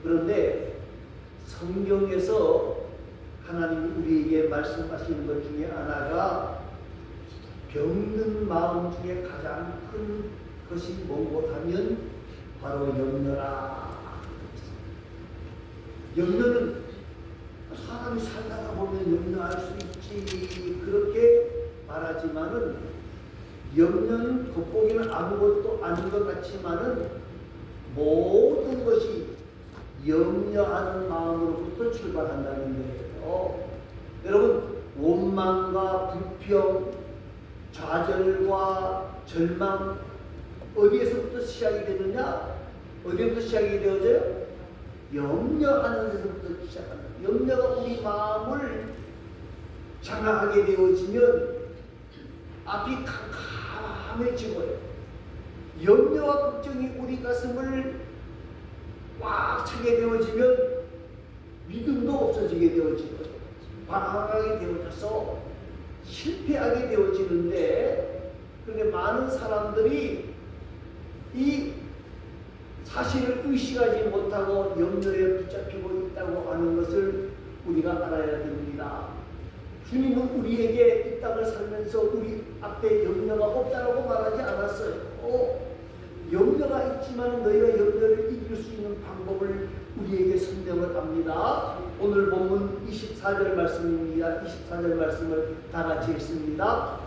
그런데 성경에서 하나님이 우리에게 말씀하시는 것 중에 하나가 병든 마음 중에 가장 큰 것이 뭐고 하면 바로 염려라. 염려는 사람이 살다가 보면 염려할 수 있지 그렇게 말하지만은 염려는 겉보기는 아무것도 아닌 것 같지만은 모든 것이 염려하는 마음으로부터 출발한다는 거예요. 여러분, 원망과 불평, 좌절과 절망 어디에서부터 시작이 되느냐? 어디부터 시작이 되어져요? 염려하는 데서부터 시작한다. 염려가 우리 마음을 장악하게 되어지면 앞이 캄캄해지고요. 염려와 걱정이 우리 가슴을 꽉 차게 되어지면 믿음도 없어지게 되어지고 방황하게 되어져서 실패하게 되어지는데, 그런데 많은 사람들이 이 사실을 의식하지 못하고 염려에 붙잡히고 있다고 하는 것을 우리가 알아야 됩니다. 주님은 우리에게 이 땅을 살면서 우리 앞에 염려가 없다라고 말하지 않았어요. 염려가 있지만 너희가 염려를 이길 수 있는 방법을 우리에게 설명을 합니다. 오늘 본문 24절 말씀입니다. 24절 말씀을 다 같이 읽습니다.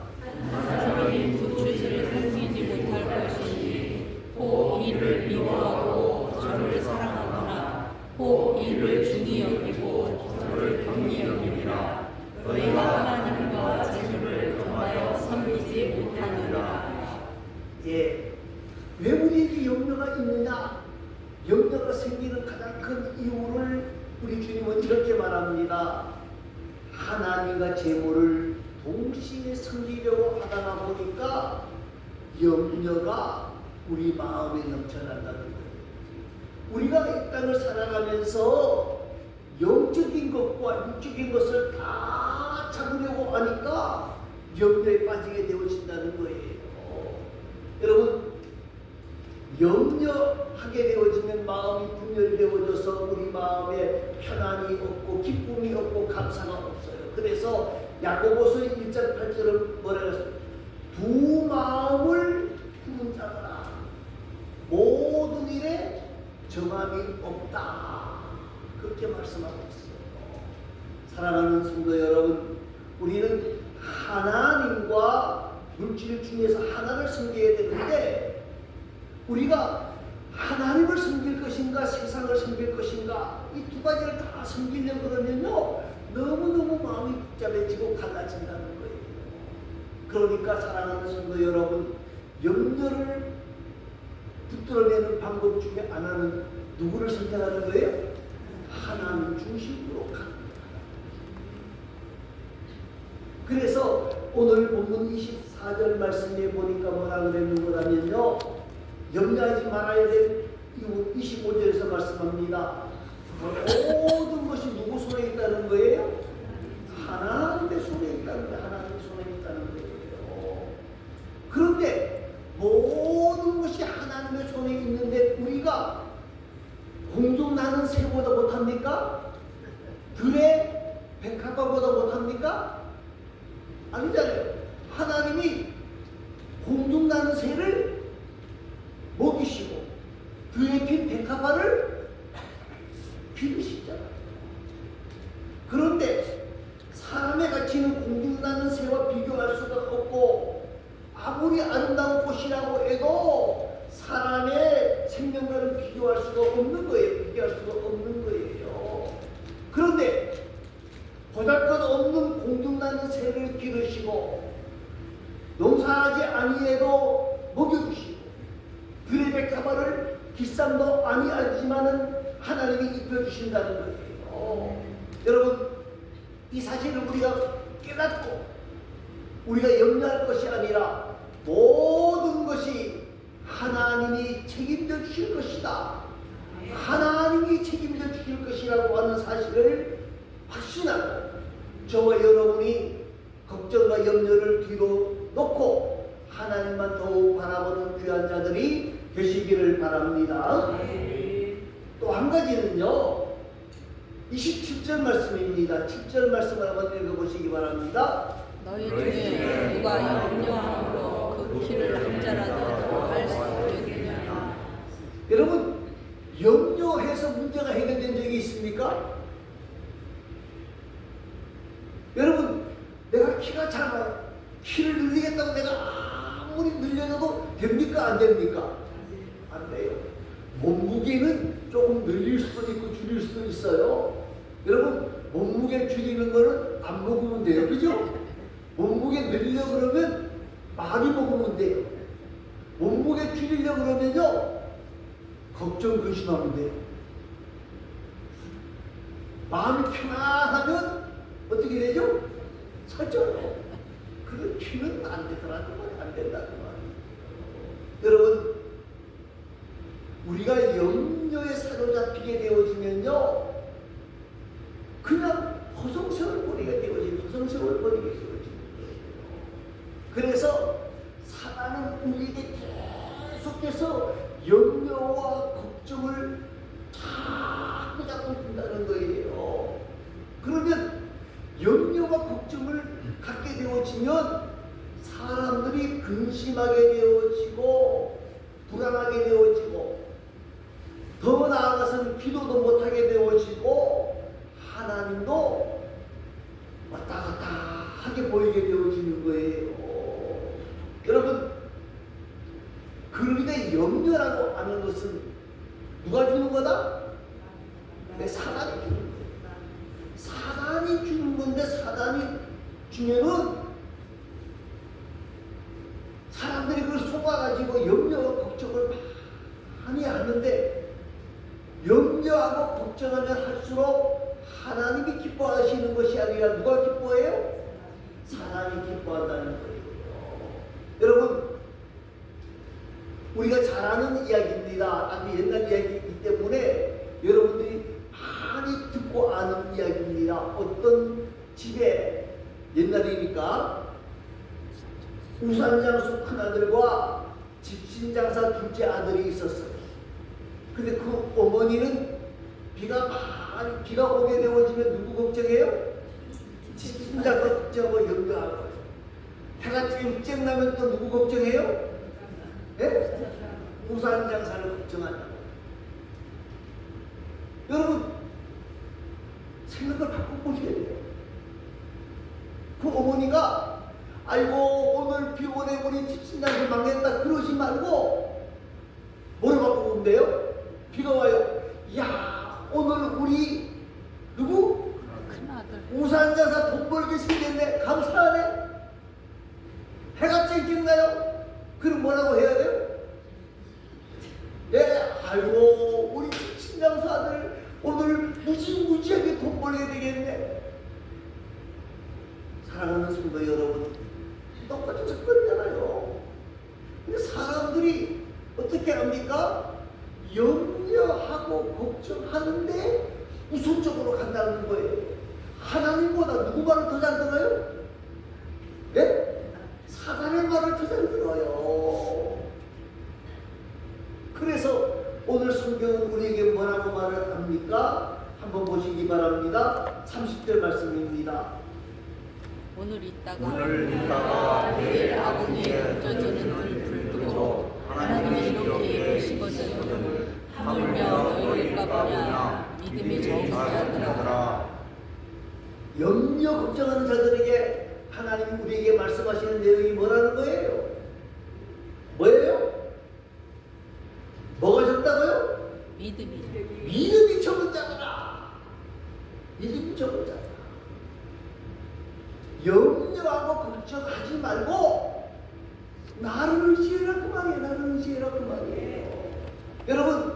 사람이 두 주제를 섬기지 못할 것이니 혹 이를 미워하고 저를 사랑하거나 혹 이를 중히 여기고 저를 경히 여기니라. 너희가 하나님과 재물을 겸하여 섬기지 못하느니라. 예, 왜 우리에게 염려가 있느냐? 염려가 생기는 가장 큰 이유를 우리 주님은 이렇게 말합니다. 하나님과 재물을 동시에 섬기려고 하다가 보니까 염려가 우리 마음에 넘쳐난다는 거예요. 우리가 이 땅을 살아가면서 영적인 것과 육적인 것을 다 잡으려고 하니까 염려에 빠지게 되어진다는 거예요. 여러분, 염려하게 되어지면 마음이 분열되어져서 우리 마음에 편안이 없고 기쁨이 없고 감사가 없어요. 그래서 야고보서 1장 8절은 뭐라고 했어요? 두 마음을 품자거라. 모든 일에 정함이 없다. 그렇게 말씀하고 있어요. 사랑하는 성도 여러분, 우리는 하나님과 물질 중에서 하나를 섬겨야 되는데, 우리가 하나님을 섬길 것인가 세상을 섬길 것인가 이 두 가지를 다 섬기려고 그러면요 너무너무 마음이 복잡해지고 갈라진다는 거예요. 그러니까 사랑하는 성도 여러분, 염려를 붙들어내는 방법 중에 하나는 누구를 선택하는 거예요? 하나님 중심으로 가는 거예요. 그래서 오늘 본문 24절 말씀에 보니까 뭐라 그랬는 거라면요, 염려하지 말아야 될 이유 25절에서 말씀합니다. 모든 것이 누구 손에 있다는 거예요? 하나님의 손에 있다는 거예요. 하나님의 손에 있다는 거예요. 그런데 모든 것이 하나님의 손에 있는데 우리가 공중 나는 새보다 못합니까? 들의 백합화보다 못합니까? 아니잖아요. 하나님이 공중 나는 새를 먹이시고 그에 핀 백합화를 기르시잖아요. 그런데 사람의 가치는 공중 나는 새와 비교할 수가 없고, 아무리 아름다운 꽃이라고 해도 사람의 생명과는 비교할 수가 없는 거예요. 비교할 수가 없는 거예요. 그런데 보잘것없는 공중 나는 새를 기르시고 농사하지 아니해도 먹여주시고 들의 백합화를 기쌈도 아니하지만은 하나님이 입혀주신다는 거예요. 여러분, 이 사실을 우리가 깨닫고 우리가 염려할 것이 아니라 모든 것이 하나님이 책임져 주실 것이다, 하나님이 책임져 주실 것이라고 하는 사실을 확신하고 저와 여러분이 걱정과 염려를 뒤로 놓고 하나님만 더욱 바라보는 귀한 자들이 되시기를 바랍니다. 또 한 가지는요. 27절 말씀입니다. 7절 말씀을 한번 읽어보시기 바랍니다. 너희 중에 누가 염려함으로 그 길을 한 자라도 더할 수 있느냐. 여러분, 염려해서 문제가 해결된 적이 있습니까? 여러분, 내가 키가 작아요. 키를 늘리겠다고 내가 아무리 늘려도 됩니까? 안 됩니까? 안 돼요. 몸무게는 조금 늘릴 수도 있고 줄일 수도 있어요. 여러분, 몸무게 줄이는 거는 안 먹으면 돼요. 그죠? 몸무게 늘리려고 그러면 많이 먹으면 돼요. 몸무게 줄이려고 그러면요, 걱정, 근심하면 돼요. 마음이 편안하면 어떻게 되죠? 살쪄요. 그 키는 안 되더라는 말이 안 된다는 말이에요. 여러분, 우리가 염려에 사로잡히게 되어지면요, 그냥 허송세월 버리게 되어지는, 허송세월 버리게 되어지는 거예요. 그래서 사단은 우리에게 계속해서 염려와 걱정을 자꾸 준다는 거예요. 그러면 염려와 걱정을 갖게 되어지면 사람들이 근심하게 되어지고 불안하게 되어지고 더 나아가서는 기도도 못하게 되어지고 하나님도 왔다 갔다 하게 보이게 되어지는 거예요. 여러분, 그러니까 염려라고 하는 것은 누가 주는 거다? 내 사단이 주는 거예요. 사단이 주는 건데, 사단이 주면은 사람들이 그걸 속아가지고 염려와 걱정을 많이 하는데, 염려하고 걱정하면 할수록 하나님이 기뻐하시는 것이 아니라 누가 기뻐해요? 사단이 기뻐한다는 거예요. 여러분, 우리가 잘 아는 이야기입니다. 아주 옛날 이야기이기 때문에 여러분들이 많이 듣고 아는 이야기입니다. 어떤 집에 옛날이니까 우산장수 큰아들과 집신장사 둘째 아들이 있었어요. 근데 그 어머니는 비가 오게 되어지면 누구 걱정해요? 집신장사 걱정하고 염려하고. 해가 쨍쨍 나면 또 누구 걱정해요? 네? 우산장사를 걱정한다고. 여러분, 생각을 바꿔보셔야 돼요. 그 어머니가 아이고 오늘 비 오네 우리 집신장사 망했다 그러지 말고 뭐를 바꾸면 돼요? 비가 와요. 야, 오늘 우리 누구? 큰아들. 우산장사 돈 벌게 생겼네. 감사하네. 해가 쨍쨍 나요. 그럼 뭐라고 해야 돼요? 예, 아이고 우리 집신장사 아들 오늘 무지무지하게 돈 벌게 되겠네. 사랑하는 성도 여러분, 똑같은 사건이잖아요. 근데 사람들이 어떻게 합니까? 염려하고 걱정하는데 우선적으로 간다는 거예요. 하나님보다 누구 말을 더 잘 들어요? 예? 사단의 말을 더 잘 들어요. 그래서 오늘 성경은 우리에게 뭐라고 말을 합니까? 한번 보시기 바랍니다. 30절 말씀입니다. 오늘 있다가 내일 아궁이에 던져지는 불도 하나님이 이렇게 이르시거든 하물며 너희일까 보냐 믿음이 적은 자들아. 염려 걱정하는 자들에게 하나님이 우리에게 말씀하시는 내용이 뭐라는 거예요? 뭐예요? 뭐가 적다고요? 믿음이 적은 자들아. 믿음이 적은 자들아. 염려하고 걱정하지 말고 나를 의지해라 그 말이에요. 나를 의지해라 그 말이에요. 여러분,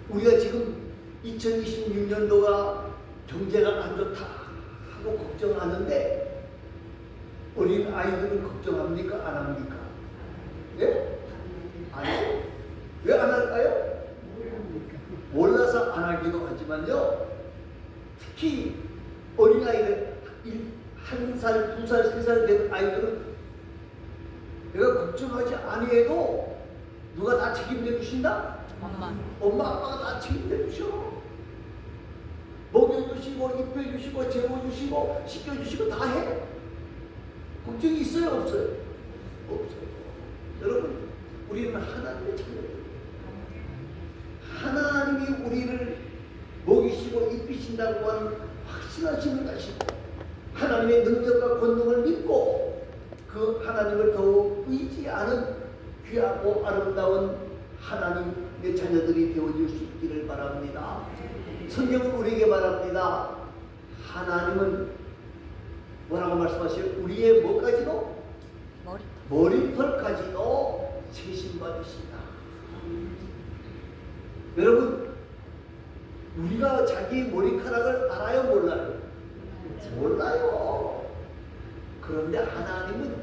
우리가 지금 2026년도가 경제가 안 좋다 하고 걱정하는데 어린 아이들은 걱정합니까? 안 합니까? 예? 아니요. 왜 안 할까요? 몰라서 안 하기도 하지만요. 특히 어린아이들 1살, 2살, 3살 된 아이들은 내가 걱정하지 아니해도 누가 다 책임져 주신다? 엄마 아빠가 다 책임져 주셔. 먹여주시고 입혀주시고 재워주시고 씻겨주시고 다 해. 걱정이 있어요 없어요? 없어요. 여러분 우리는 하나님의 자녀들. 하나님이 우리를 먹이시고 입히신다고 하는 확신한 신을 하나님의 능력과 권능을 믿고 그 하나님을 더욱 의지하는 귀하고 아름다운 하나님의 자녀들이 되어줄 수 있기를 바랍니다. 성경은 우리에게 말합니다. 하나님은 뭐라고 말씀하세요? 우리의 뭐까지도? 머리털까지도 세심받으시다. 여러분 우리가 자기 머리카락을 알아요 몰라요? 몰라요. 그런데 하나님은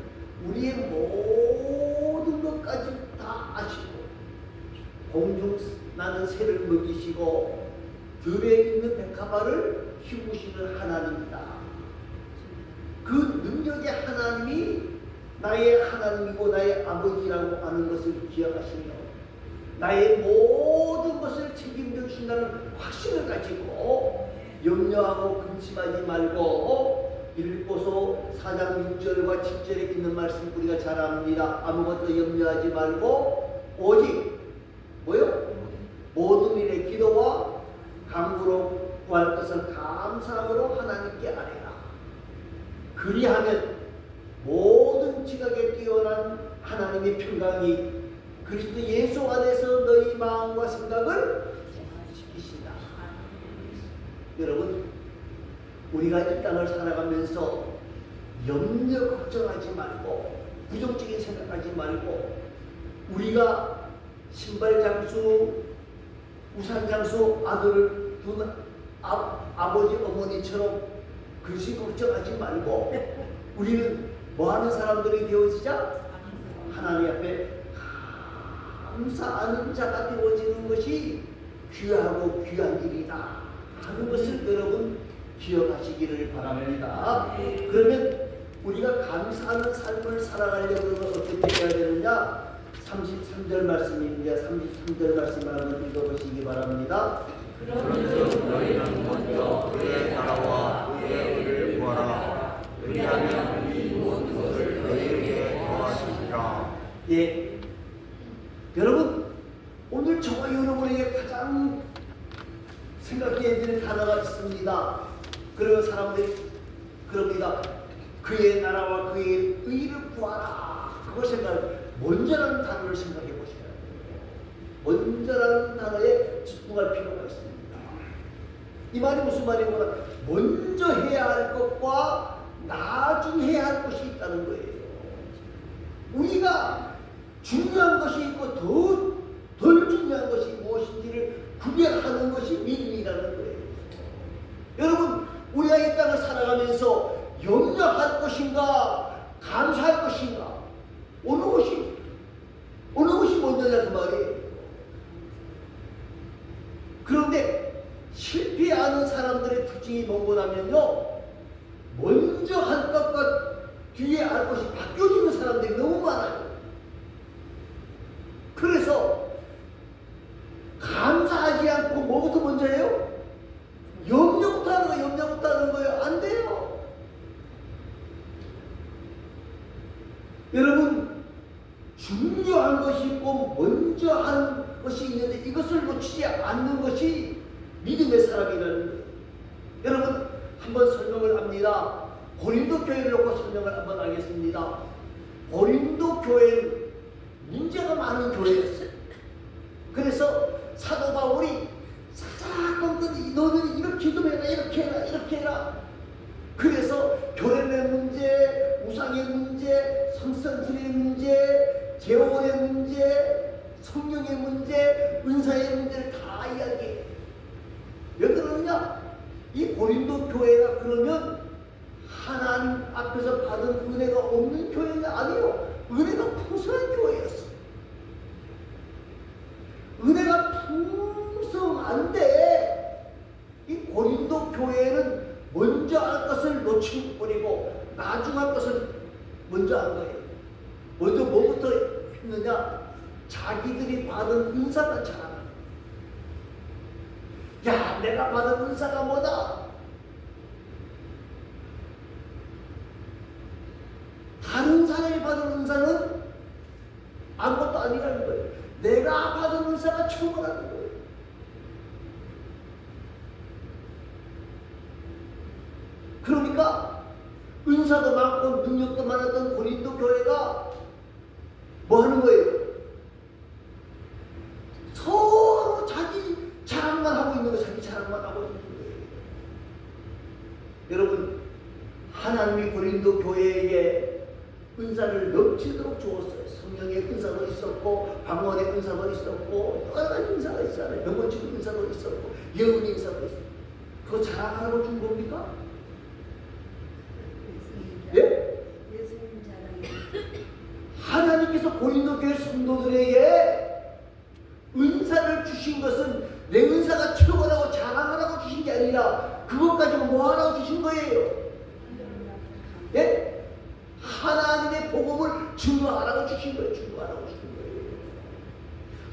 우리의 모든 것까지 다 아시고 공중 나는 새를 먹이시고 들에 있는 백합화를 키우시는 하나님이다. 그 능력의 하나님이 나의 하나님이고 나의 아버지라고 하는 것을 기억하시며 나의 모든 것을 책임져 주신다는 확신을 가지고 염려하고 근심하지 말고 빌립보서 4장 6절과 7절에 있는 말씀 우리가 잘 압니다. 아무것도 염려하지 말고 오직 뭐요? 모든 일에 기도와 간구로 구할 것을 감사함으로 하나님께 아뢰라. 그리하면 모든 지각에 뛰어난 하나님의 평강이 그리스도 예수 안에서 너희 마음과 생각을 지키신다. 여러분 우리가 이 땅을 살아가면서 염려 걱정하지 말고 부정적인 생각하지 말고 우리가 신발 장수 우산 장수 아들을 둔 아버지 어머니처럼 글씨 걱정하지 말고 우리는 뭐하는 사람들이 되어지자 하나님 앞에 감사하는 자가 되어지는 것이 귀하고 귀한 일이다 하는 것을 여러분 기억하시기를 바랍니다. 그러면 우리가 감사하는 삶을 살아가려면 어떻게 해야 되느냐? 33절 말씀입니다. 33절 말씀을 한번 읽어보시기 바랍니다. 그런즉 너희는 먼저 그의 나라와 그의 의를 구하라. 그리하면 이 모든 것을 너희에게 더하시리라. 예, 여러분 오늘 저와 여러분에게 가장 생각해야 되는 단어가 있습니다. 그러면 사람들이 그럽니다. 그의 나라와 그의 의를 구하라. 그걸 먼저라는 단어를 생각해 보셔야 돼요. 먼저라는 단어에 집중할 필요가 있습니다. 이 말이 무슨 말이구나? 먼저 해야 할 것과 나중에 해야 할 것이 있다는 거예요. 우리가 중요한 것이 있고 덜 중요한 것이 무엇인지를 구별하는 것이 믿음이라는 거예요. 여러분 우리가 이 땅을 살아가면서 염려할 것인가 감사할 것인가 어느 것이 먼저냐 그 말이에요. 그런데 실패하는 사람들의 특징이 뭐냐면요, 먼저 할 것과 뒤에 할 것이 바뀌어지는 사람들이 너무 많아요. 그래서 감사하지 않고 뭐부터 먼저 해요? 염려부터 하는 거예요. 염려부터 하는 거예요. 안 돼요. 여러분 중요한 것이 있고 먼저 하는 것이 있는데 이것을 놓치지 않는 것이 믿음의 사람이라는 거예요. 여러분 한번 설명을 합니다. 고린도 교회를 놓고 설명을 한번 하겠습니다. 고린도 교회는 문제가 많은 교회였어요. 그래서 사도 바울이 사사건건 너는 이렇게 좀 해라, 이렇게 해라, 이렇게 해라. 그래서 교련의 문제, 우상의 문제, 성선술의 문제, 재혼의 문제, 성령의 문제, 은사의 문제를 다 이야기해요. 왜 그러느냐? 이 고린도 교회가 그러면 하나님 앞에서 받은 은혜가 없는 교회가 아니에요. 은혜가 풍성한 교회였어. 은혜가 풍성한데 이 고린도 교회는 먼저 할 것을 놓치고 버리고 나중 할 것을 먼저 한 거예요. 먼저 뭐부터 했느냐? 자기들이 받은 은사만 자랑하는 거예요. 내가 받은 은사가 뭐다? 다른 사람이 받은 은사는 아무것도 아니라는 거예요. 내가 받은 은사가 최고라는 거예요. 그러니까 은사도 많고 능력도 많았던 고린도 교회가 뭐 하는 거예요? 서로 자기 자랑만 하고 있는 거예요. 자기 자랑만 하고 있는 거예요. 여러분, 하나님이 고린도 교회에게 은사를 넘치도록 주었어요. 성령의 은사도 있었고, 방언의 은사도 있었고, 여러 가지 은사가 있잖아요. 병고치는 은사도 있었고, 예언의 은사도 있었고. 그거 자랑하라고 준 겁니까? 예? 예수님 자랑이. 하나님께서 고린도 교회 성도들에게 은사를 주신 것은 내 은사가 최고라고 자랑하라고 주신 게 아니라 그것 가지고 뭐 하라고 주신 거예요? 예? 하나님의 복음을 증거하라고 주신 거예요. 증거하라고 주신 거예요.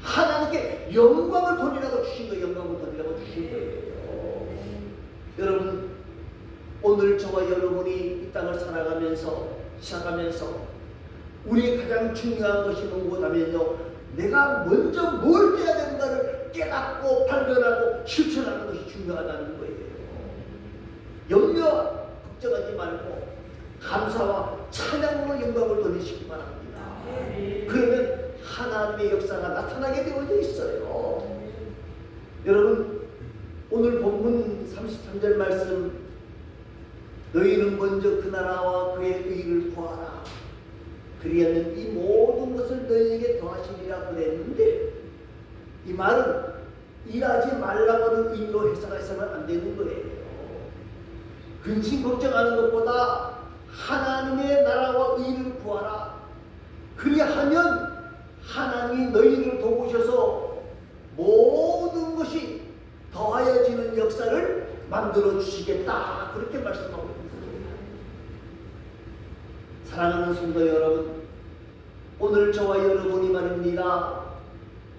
하나님께 영광을 돌리라고 주신 거예요. 영광을 돌리라고 주신 거예요. 여러분, 오늘 저와 여러분이 이 땅을 시작하면서 우리의 가장 중요한 것이 무엇하면요, 내가 먼저 뭘 해야 되는가를 깨닫고 발견하고 실천하는 것이 중요하다는 거예요. 염려 걱정하지 말고 감사와 찬양으로 영광을 돌리시기 바랍니다. 그러면 하나님의 역사가 나타나게 되어져 있어요. 여러분, 오늘 본문 33절 말씀, 너희는 먼저 그 나라와 그의 의를 구하라. 그리하면 이 모든 것을 너희에게 더하시리라 그랬는데, 이 말은 일하지 말라고 하는 의미로 해석해서는 안 되는 거예요. 근심 걱정하는 것보다 하나님의 나라와 의를 구하라. 그리하면 하나님이 너희를 도우셔서 모든 것이 더하여지는 역사를 만들어 주시겠다. 그렇게 말씀하고 있습니다. 사랑하는 성도 여러분, 오늘 저와 여러분이 말입니다,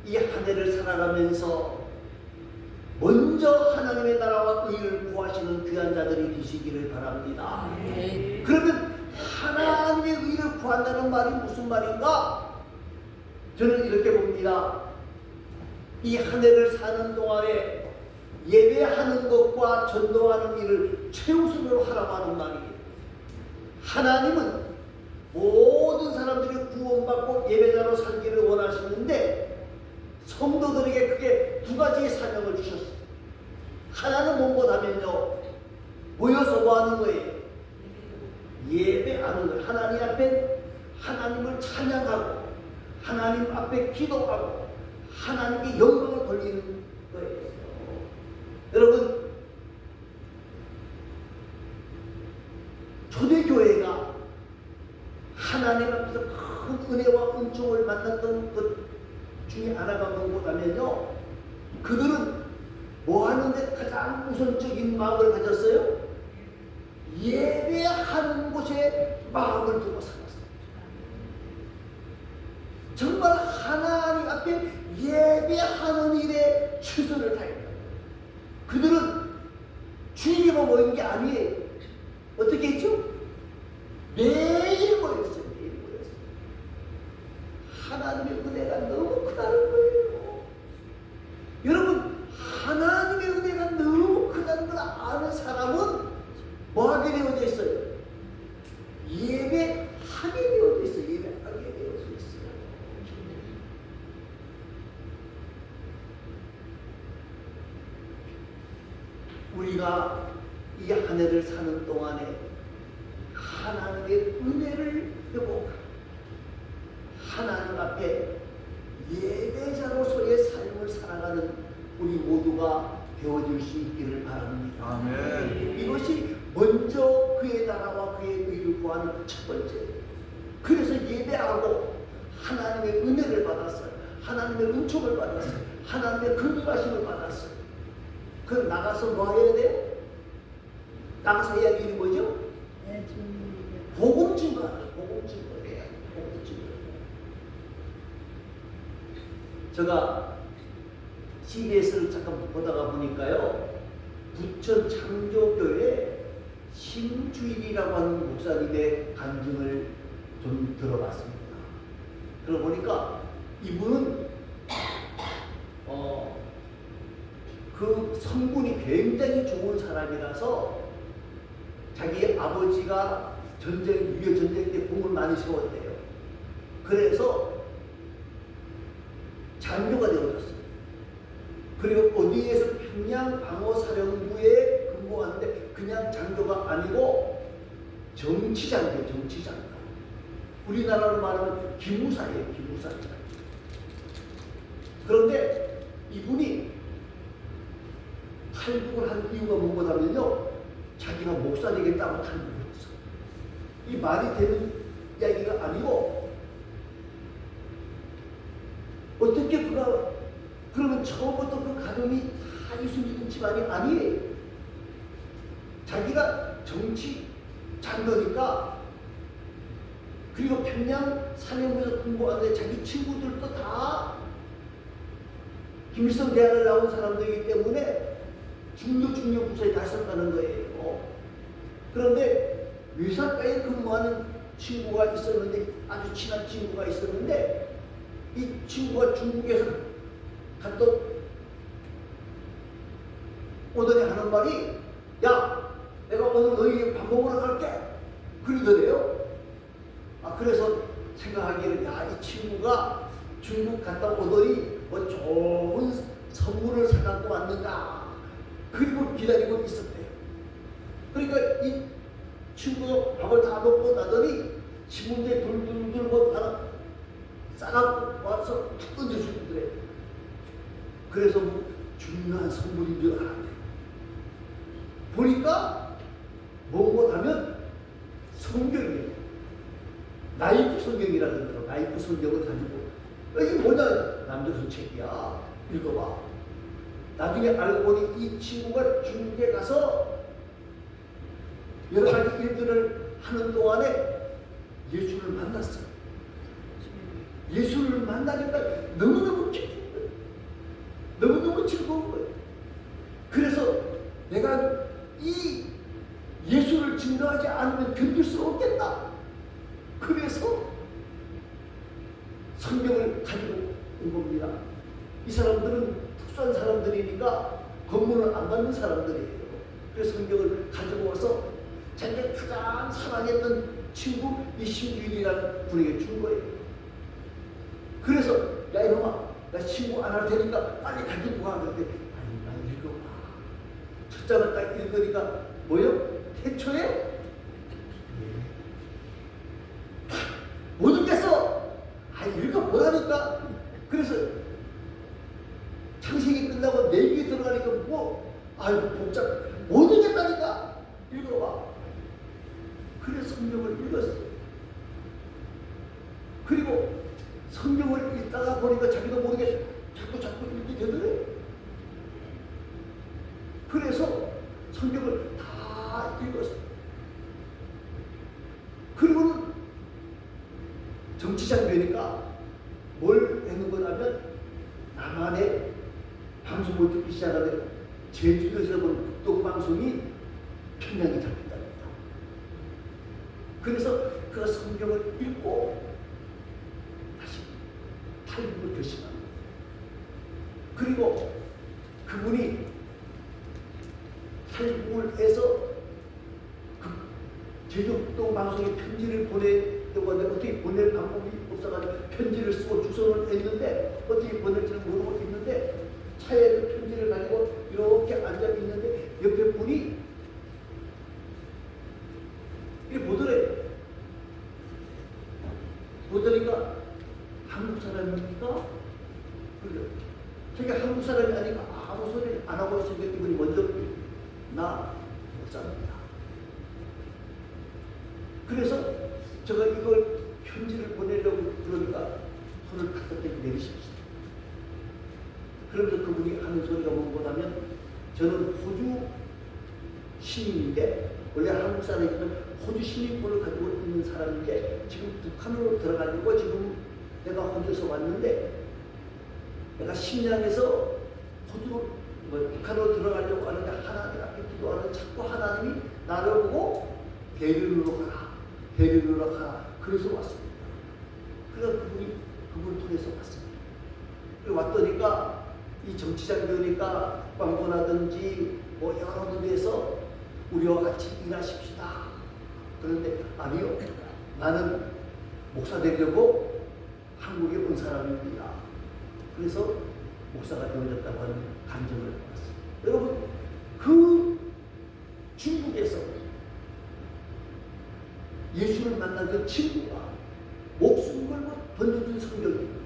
이 한 해를 살아가면서 먼저 하나님의 나라와 의를 구하시는 귀한 자들이 되시기를 바랍니다. 그러면 하나님의 의를 구한다는 말이 무슨 말인가? 저는 이렇게 봅니다. 이 한 해를 사는 동안에 예배하는 것과 전도하는 일을 최우선으로 하라고 하는 말이에요. 하나님은 모든 사람들이 구원받고 예배자로 살기를 원하시는데 성도들에게 크게 두 가지의 사명을 주셨어요. 하나는 무엇하면요, 모여서 뭐 하는 거예요? 예배하는 거예요. 하나님 앞에 하나님을 찬양하고 하나님 앞에 기도하고 하나님께 영광을 돌리는 거예요. 여러분, 초대교회가 하나님 앞에서 큰 은혜와 은총을 만났던 것 중에 하나가 무엇하면요, 그들은 뭐 하는데 가장 우선적인 마음을 가졌어요? 예배하는 곳에 마음을 두고 살았어요. 정말 하나님 앞에 예배하는 일에 최선을 다했다. 그들은 주일에만 모인 게 아니에요. 어떻게 했죠? 매일 모였어요. 매일 모였어요. 하나님의 은혜가 너무 크다는 거예요. 여러분, 하나님의 은혜가 너무 크다는 걸 아는 사람은 뭐 하게 되어져 있어요? 예배하게 되어져 있어요. 예배하게 되어져 있어요. 우리가 이 한 해를 사는 동안에 하나님의 은혜를 회복하고 하나님 앞에 예배자로서의 삶을 살아가는 우리 모두가 되어줄 수 있기를 바랍니다. 아멘. 이것이 먼저 그의 나라와 그의 의를 구하는 첫 번째예요. 그래서 예배하고 하나님의 은혜를 받았어요. 하나님의 은총을 받았어요. 하나님의 긍휼하심을 받았어요. 그럼 나가서 뭐 해야 돼? 나가서 해야 할 일이 뭐죠? 복음 증거하라. 복음 증거해야 돼. 복음 증거. 제가 CBS를 잠깐 보다가 보니까요, 부천 창조교회 심주일이라고 하는 목사님의 간증을 좀 들어봤습니다. 들어보니까 이분은 그 성분이 굉장히 좋은 사람이라서 자기 아버지가 유교 전쟁 때 공을 많이 세웠대요. 그래서 장교가 되어졌어요. 그리고 어디에서 평양 방어사령부에 근무하는데 그냥 장교가 아니고 정치장교. 우리나라로 말하면 기무사예요. 그런데 이분이 탈북을 한 이유가 뭐냐면요, 자기가 목사 되겠다고 탈북을 했어. 이 말이 되는 이야기가 아니고, 어떻게 그러면 처음부터 그 가정이 다 예수 믿는 집안이 아니에요. 자기가 정치 장교니까, 그리고 평양 사령부에서 공부하는데 자기 친구들도 다 김일성 대학을 나온 사람들이기 때문에 중요 부서에 다 있었다는 거예요. 그런데 외사과에 근무하는 친구가 있었는데, 아주 친한 친구가 있었는데, 이 친구가 중국에서 갔다 오더니 하는 말이, 야, 내가 오늘 너희 밥 먹으러 갈게. 그러더래요. 그래서 생각하기에는, 야, 이 친구가 중국 갔다 오더니 뭐 좋은 선물을 사갖고 왔는가. 그리고 기다리고 있었대요. 그러니까 이 친구도 밥을 다 먹고 나더니 신문지에 돌돌돌 뭐 하나 싸갖고 와서 툭 던져주더래요. 그래서 뭐 중요한 선물인 줄 알았대요. 보니까 뭔가 하면 성경이에요. 나이프 성경이라고 그러더라고요. 나이프 성경을 가지고, 이게 뭐냐, 남조선 책이야. 읽어봐. 나중에 알고 보니 이 친구가 중국에 가서 여러 가지 일들을 하는 동안에 예수를 만났어요. 예수를 만나니까 너무너무 기쁜 거예요. 너무너무 즐거운 거예요. 그래서 내가 이 예수를 증거하지 않으면 견딜 수 없겠다. 그래서 성경을 가지고 온 겁니다. 이 사람들은 특수한 사람들이니까 검문을 안 받는 사람들이에요. 그래서 성경을 가지고 와서 자기가 가장 사랑했던 친구 이 심주인이라는 분에게 준 거예요. 그래서, 야, 이놈아, 나 친구 안 할 테니까 빨리 가지고 가. 그런데, 아니, 나 읽어봐. 첫 장을 딱 읽으니까 뭐요? 태초에 못 읽겠어. 읽어보라니까. 그래서 창세기 끝나고 내기에 들어가니까 복잡. 못 읽겠다니까. 읽어봐. 그래서 성경을 읽었어요. 그리고 성경을 읽다가 보니까 자기도 모르게 자꾸 읽게 되더래요. 그래서 성경을 다 읽었어요. 그리고는 정치장교니까 뭘 했는 거냐면, 나만의 방송을 듣기 시작하면 제주도에서 본 북독방송이 평양에 잡혔답니다. 그래서 그 성경을 읽고 다시 탈북을 결심합니다. 그리고 그분이 탈북을 해서 그 제주 북독방송에 편지를 보내려고 하는데 어떻게 보낼 방법이 없어가지고 편지를 쓰고 주소를 했는데 어떻게 보낼지는 모르고 있는데, 차에 그 편지를 가지고 이렇게 앉아 있는데 옆에 분이 이렇게 보더니까 한국 사람입니까? 그래. 자기가 한국 사람이 아니까 아무 소리 안 하고 있으니까 이분이 먼저, 나 목사입니다. 그래서 제가 이걸 편지를 보내려고 그러니까 손을 갖다 대고 내리십시오. 그러면서 그분이 하는 소리가 뭐냐면, 저는 호주 시민인데, 원래 한국 사람이면 호주 시민권을 가지고 있는 사람인데 지금 북한으로 들어가려고 지금 내가 호주에서 왔는데, 내가 심양에서 호주로 북한으로 들어가려고 하는데 하나님가 나라를 보고 베를린으로 가라. 베를린으로 가라. 그래서 왔습니다. 그래서 그분 통해서 왔습니다. 왔더니까 이 정치장 교니까 국방부라든지 뭐 여러 군데에서 우리와 같이 일하십시다. 그런데 아니요. 나는 목사 되려고 한국에 온 사람입니다. 그래서 목사가 되어졌다고 하는 간증을 받았습니다. 여러분, 그 중국에서 예수를 만난 그 친구가 목숨 걸고 던져준 성경입니다.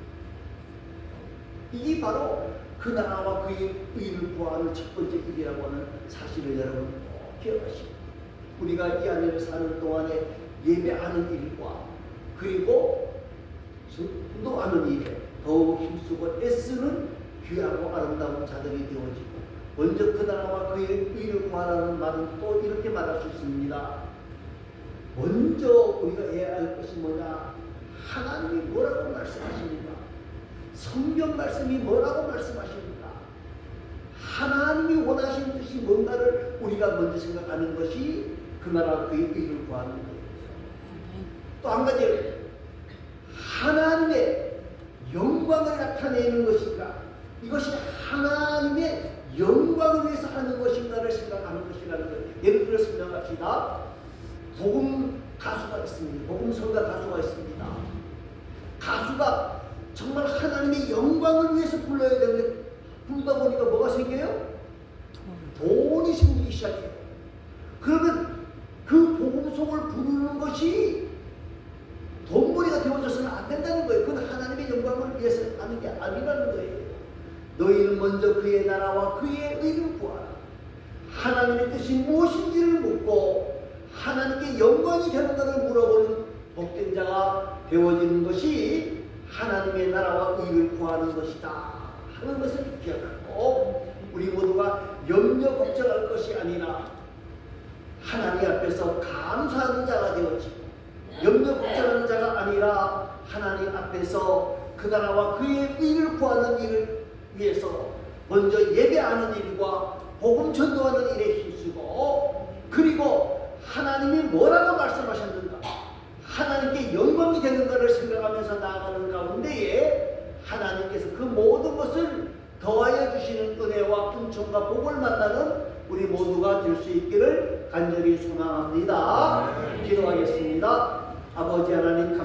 이게 바로 그 나라와 그의 의를 구하는 첫 번째 길이라고 하는 사실을 여러분 꼭 기억하시고, 우리가 이 안에 사는 동안에 예배하는 일과 그리고 운동하는 일에 더욱 힘쓰고 애쓰는 귀하고 아름다운 자들이 되어지고, 먼저 그 나라와 그의 의를 구하라는 말은 또 이렇게 말할 수 있습니다. 먼저 우리가 해야 할 것이 뭐냐? 하나님이 뭐라고 말씀하십니까? 성경 말씀이 뭐라고 말씀하십니까? 하나님이 원하시는 뜻이 뭔가를 우리가 먼저 생각하는 것이 그 나라 그의 의를 구하는 거예요. 또 한 가지, 하나님의 영광을 나타내는 것인가? 이것이 하나님의 영광을 위해서 하는 것인가를 생각하는 것이라는 거예요. 예를 들어 설명합시다. 복음 가수가 있습니다. 복음 성가 가수가 있습니다. 가수가 정말 하나님의 영광을 위해서 불러야 되는데 부르다 보니까 뭐가 생겨요? 돈이 생기기 시작해요. 그러면 그 복음송을 부르는 것이 돈벌이가 되어져서는 안 된다는 거예요. 그건 하나님의 영광을 위해서 하는 게 아니라는 거예요. 너희는 먼저 그의 나라와 그의 의를 구하라. 하나님의 뜻이 무엇인지를 묻고 하나님께 영광이 되는가를 물어보는 복된 자가 되어지는 것이 하나님의 나라와 의를 구하는 것이다 하는 것을 기억하고, 우리 모두가 염려 걱정할 것이 아니라 하나님 앞에서 감사하는 자가 되어지고, 염려 걱정하는 자가 아니라 하나님 앞에서 그 나라와 그의 의를 구하는 일을 위해서 먼저 예배하는 일과 복음 전도하는 일에 힘쓰고, 그리고 하나님이 뭐라고 말씀하셨는가, 하나님께 영광이 되는가를 생각하면서 나아가는 가운데에 하나님께서 그 모든 것을 더하여 주시는 은혜와 은총과 복을 만나는 우리 모두가 될 수 있기를 간절히 소망합니다. 기도하겠습니다. 아버지 하나님, 감사합니다.